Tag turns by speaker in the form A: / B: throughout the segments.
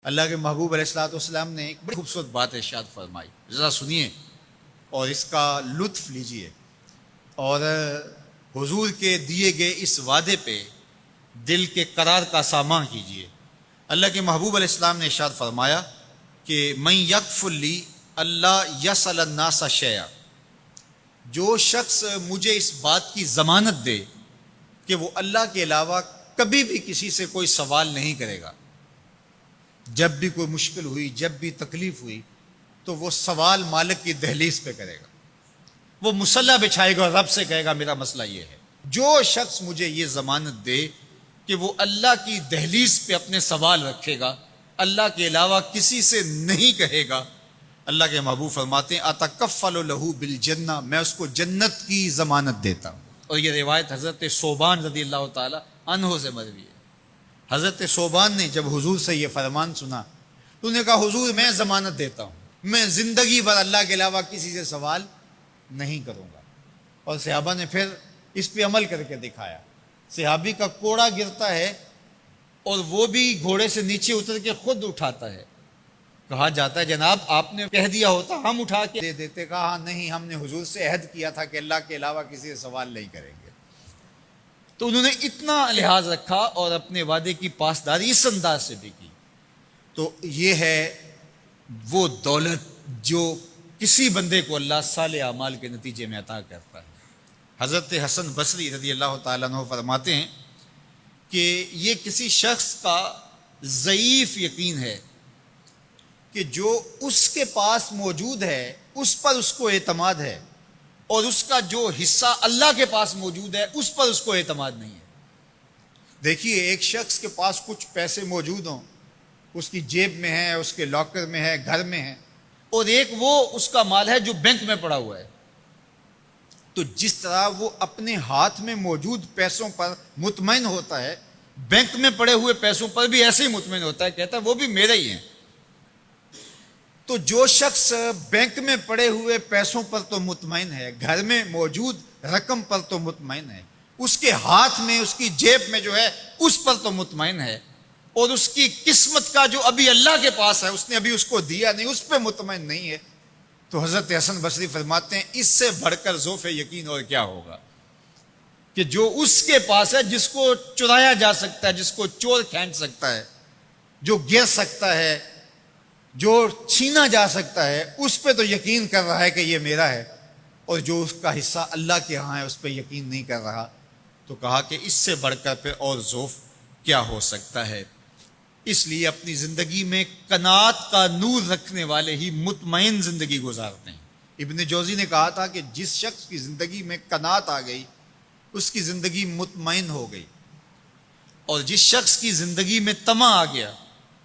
A: اللہ کے محبوب علیہ الصلوۃ والسلام نے ایک بڑی خوبصورت بات ارشاد فرمائی، ذرا سنیے اور اس کا لطف لیجئے اور حضور کے دیے گئے اس وعدے پہ دل کے قرار کا سامان کیجئے۔ اللہ کے محبوب علیہ السلام نے ارشاد فرمایا کہ من یکفل لی اللہ یسأل الناس شیئا، جو شخص مجھے اس بات کی ضمانت دے کہ وہ اللہ کے علاوہ کبھی بھی کسی سے کوئی سوال نہیں کرے گا، جب بھی کوئی مشکل ہوئی، جب بھی تکلیف ہوئی تو وہ سوال مالک کی دہلیز پہ کرے گا، وہ مصلی بچھائے گا اور رب سے کہے گا میرا مسئلہ یہ ہے۔ جو شخص مجھے یہ ضمانت دے کہ وہ اللہ کی دہلیز پہ اپنے سوال رکھے گا، اللہ کے علاوہ کسی سے نہیں کہے گا، اللہ کے محبوب فرماتے ہیں اتکفل لہ بالجنہ، میں اس کو جنت کی ضمانت دیتا ہوں۔ اور یہ روایت حضرت ثوبان رضی اللہ تعالی عنہ سے مروی ہے۔ حضرت ثوبان نے جب حضور سے یہ فرمان سنا تو انہوں نے کہا حضور میں ضمانت دیتا ہوں، میں زندگی بھر اللہ کے علاوہ کسی سے سوال نہیں کروں گا۔ اور صحابہ نے پھر اس پہ عمل کر کے دکھایا۔ صحابی کا کوڑا گرتا ہے اور وہ بھی گھوڑے سے نیچے اتر کے خود اٹھاتا ہے، کہا جاتا ہے جناب آپ نے کہہ دیا ہوتا ہم اٹھا کے دے دیتے، کہا ہاں نہیں، ہم نے حضور سے عہد کیا تھا کہ اللہ کے علاوہ کسی سے سوال نہیں کریں گے۔ تو انہوں نے اتنا لحاظ رکھا اور اپنے وعدے کی پاسداری اس انداز سے بھی کی۔ تو یہ ہے وہ دولت جو کسی بندے کو اللہ صالح اعمال کے نتیجے میں عطا کرتا ہے۔ حضرت حسن بصری رضی اللہ تعالیٰ عنہ فرماتے ہیں کہ یہ کسی شخص کا ضعیف یقین ہے کہ جو اس کے پاس موجود ہے اس پر اس کو اعتماد ہے، اور اس کا جو حصہ اللہ کے پاس موجود ہے اس پر اس کو اعتماد نہیں ہے۔ دیکھیے ایک شخص کے پاس کچھ پیسے موجود ہوں، اس کی جیب میں ہے، اس کے لاکر میں ہے، گھر میں ہے، اور ایک وہ اس کا مال ہے جو بینک میں پڑا ہوا ہے، تو جس طرح وہ اپنے ہاتھ میں موجود پیسوں پر مطمئن ہوتا ہے، بینک میں پڑے ہوئے پیسوں پر بھی ایسے ہی مطمئن ہوتا ہے، کہتا ہے وہ بھی میرے ہی ہیں۔ تو جو شخص بینک میں پڑے ہوئے پیسوں پر تو مطمئن ہے، گھر میں موجود رقم پر تو مطمئن ہے، اس کے ہاتھ میں اس کی جیب میں جو ہے اس پر تو مطمئن ہے، اور اس کی قسمت کا جو ابھی اللہ کے پاس ہے اس نے ابھی اس کو دیا نہیں، اس پہ مطمئن نہیں ہے، تو حضرت حسن بصری فرماتے ہیں اس سے بڑھ کر ذوف یقین اور کیا ہوگا کہ جو اس کے پاس ہے، جس کو چرایا جا سکتا ہے، جس کو چور کھینچ سکتا ہے، جو گر سکتا ہے، جو چھینا جا سکتا ہے، اس پہ تو یقین کر رہا ہے کہ یہ میرا ہے، اور جو اس کا حصہ اللہ کے ہاں ہے اس پہ یقین نہیں کر رہا، تو کہا کہ اس سے بڑھ کر پھر اور ذوف کیا ہو سکتا ہے۔ اس لیے اپنی زندگی میں قناعت کا نور رکھنے والے ہی مطمئن زندگی گزارتے ہیں۔ ابن جوزی نے کہا تھا کہ جس شخص کی زندگی میں قناعت آ گئی اس کی زندگی مطمئن ہو گئی، اور جس شخص کی زندگی میں طمع آ گیا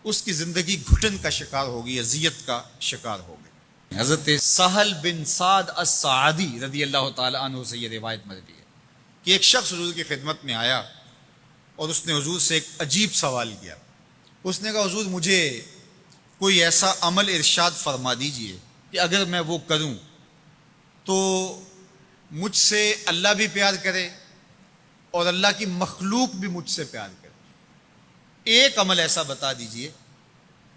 A: اس کی زندگی گھٹن کا شکار ہوگی، اذیت کا شکار ہوگی۔ حضرت سہل بن سعد الساعدی رضی اللہ تعالی عنہ سے یہ روایت مروی ہے کہ ایک شخص حضور کی خدمت میں آیا اور اس نے حضور سے ایک عجیب سوال کیا۔ اس نے کہا حضور مجھے کوئی ایسا عمل ارشاد فرما دیجئے کہ اگر میں وہ کروں تو مجھ سے اللہ بھی پیار کرے اور اللہ کی مخلوق بھی مجھ سے پیار کرے، ایک عمل ایسا بتا دیجئے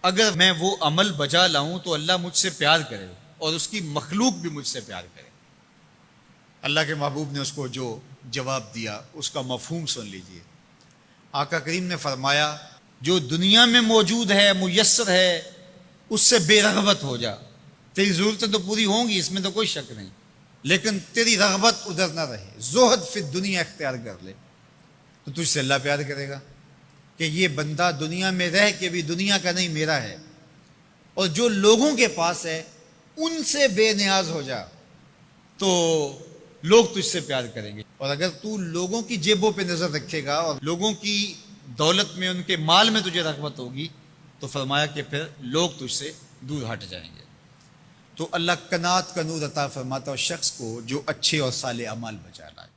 A: اگر میں وہ عمل بجا لاؤں تو اللہ مجھ سے پیار کرے اور اس کی مخلوق بھی مجھ سے پیار کرے۔ اللہ کے محبوب نے اس کو جو جواب دیا اس کا مفہوم سن لیجئے۔ آقا کریم نے فرمایا جو دنیا میں موجود ہے، میسر ہے، اس سے بے رغبت ہو جا، تیری ضرورتیں تو پوری ہوں گی، اس میں تو کوئی شک نہیں، لیکن تیری رغبت ادھر نہ رہے، زہد فی الدنیا اختیار کر لے، تو تجھ سے اللہ پیار کرے گا کہ یہ بندہ دنیا میں رہ کے بھی دنیا کا نہیں میرا ہے، اور جو لوگوں کے پاس ہے ان سے بے نیاز ہو جا تو لوگ تجھ سے پیار کریں گے، اور اگر تو لوگوں کی جیبوں پہ نظر رکھے گا اور لوگوں کی دولت میں، ان کے مال میں تجھے رغبت ہوگی تو فرمایا کہ پھر لوگ تجھ سے دور ہٹ جائیں گے۔ تو اللہ قناعت کا نور عطا فرماتا ہے شخص کو جو اچھے اور صالح اعمال بجا لائے۔